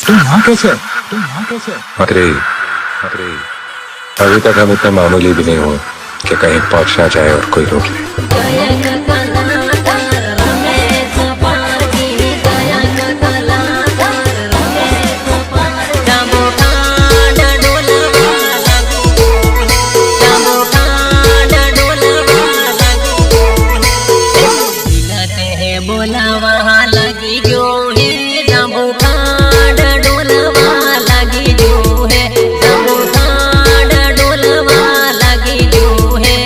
तुम यहाँ कैसे तुम यहाँ कैसे? अरे अरे अभी तक हम इतने मामूली भी नहीं हुए कि कहीं पहुंचना चाहे और कोई रोक ले। बोलावा लगी जो है जम्बू खाड़ डोलवा लगी जो है जम्बू खाड़ डोलवा लगी जो है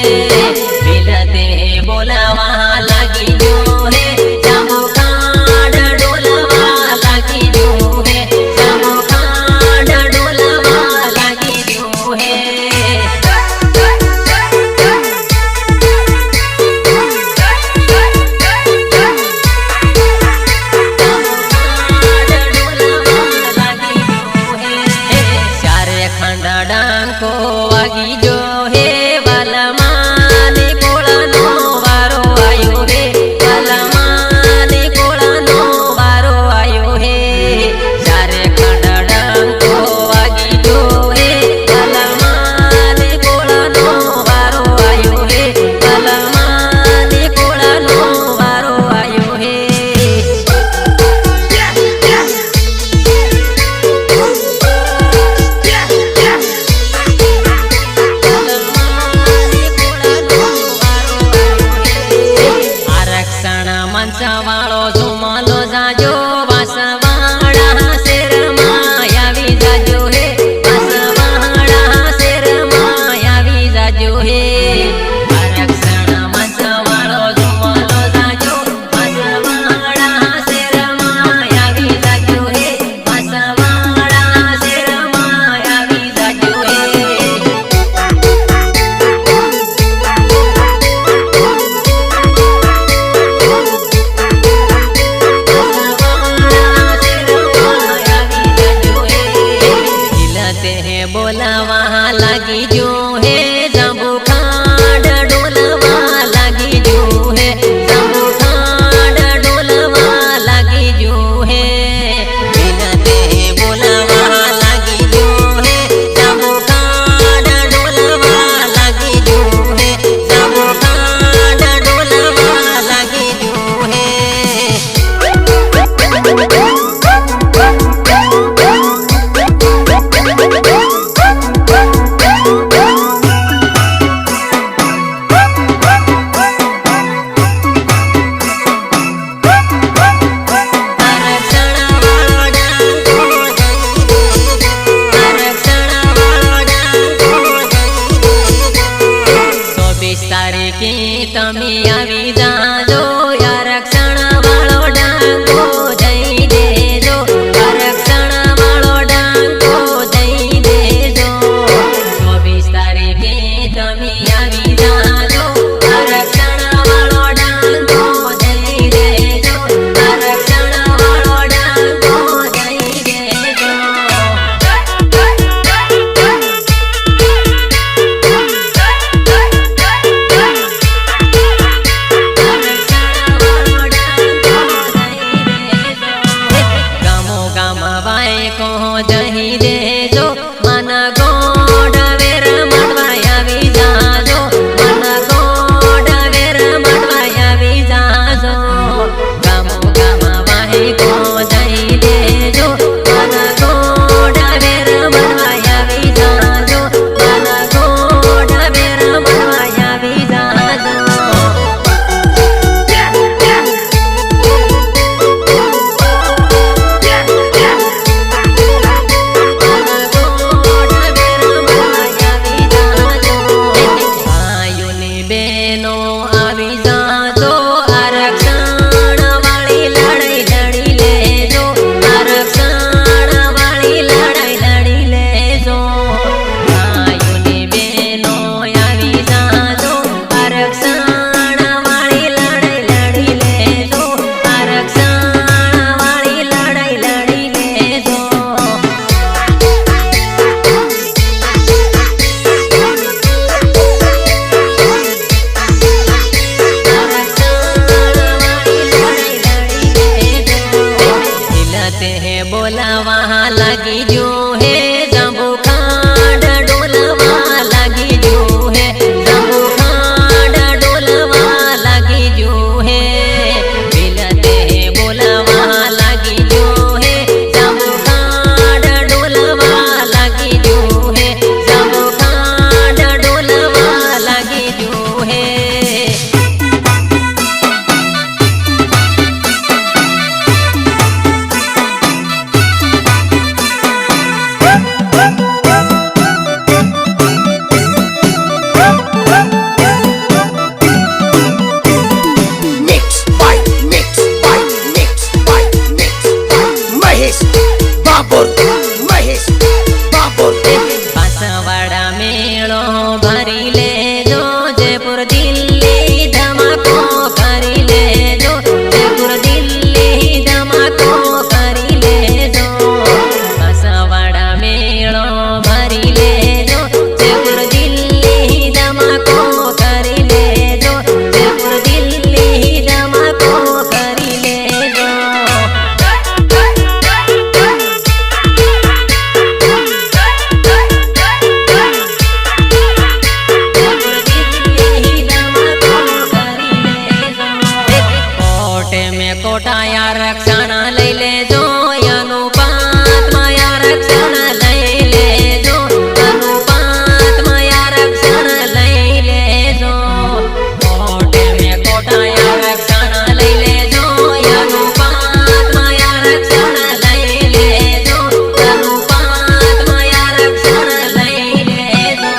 मिलते बोलावा लगी जो है जम्बू खाड़ डोलवा लगी जो है जम्बू खाड़ डोलवा लगी जो है। डांको वागी जो है वालमाने कोळानो वारो आयो है वालमाने कोळानो वारो आयो है चारे खंड डांको वागी जो है वालमाने कोळानो वारो आयो है वालमाने कोळानो वारो आयो है। वालो झुमलो जाजो वासवाड़ा शेर मायावी जाजो है वासवाड़ा शेर मायावी जाजो है आरक्षण मंच वालो झुमलो जाजो वासवाड़ा शेर मायावी जाजो है वासवाड़ा शेर मायावी जाजो है। बोलावा लगी जो है जम्बू खाड़ डोलवा लगी जो है जम्बू खाड़ डोलवा लगी जो है मिलते बोलावा लगी जो है जम्बू खाड़ डोलवा लगी जो है जम्बू खाड़ डोलवा लगी जो है। તમે આવી જાજો આરક્ષણ વાળો ડાંગો જઈ દેજો આરક્ષણ વાળો ડાંગો જઈ દેજો 24 તારીખે તમે આવી જાજો આરક્ષણ વાળો ડાંગો જઈ દેજો આરક્ષણ વાળો ડાંગો જઈ દેજો। आरक्षण કોટાયા રક્ષણ લઈ લેજો અનુપાત માયા રક્ષણ લઈ લેજો અનુપાત માયા રક્ષણ લઈ લેજો કોટે મેં કોટાયા રક્ષણ લઈ લેજો અનુપાત માયા રક્ષણ લઈ લેજો અનુપાત માયા રક્ષણ લઈ લેજો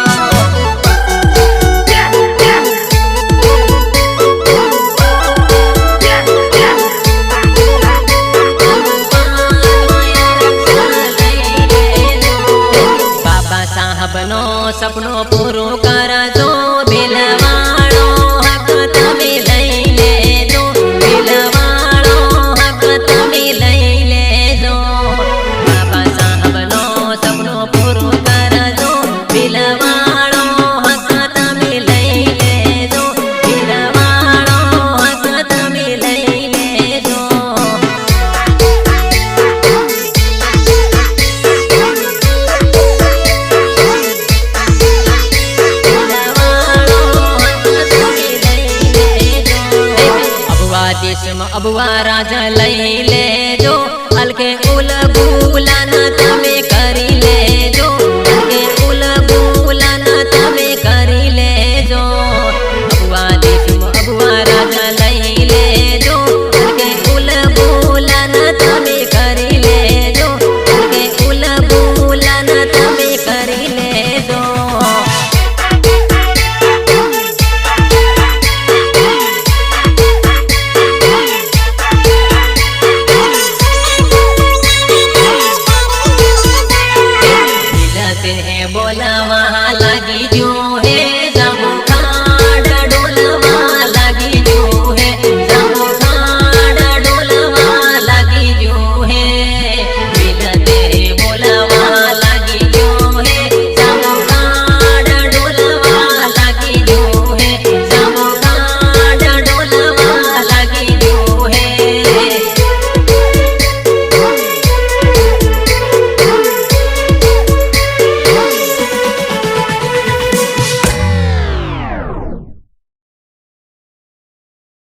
સાહબનો સપનો પૂરું કરજો બિલવાળો હક તમે લઈ લેજો બિલવાળો હક તમે લઈ લેજો બાબા સાહબનો સપનો પૂરું કરજો બિલવાળો હક તમે લઈ લેજો બિલવાળો હક તમે લઈ લેજો દેશમાં અબવા રાજ લઈ લેજો હલકે ઉલ ગુલાન તમે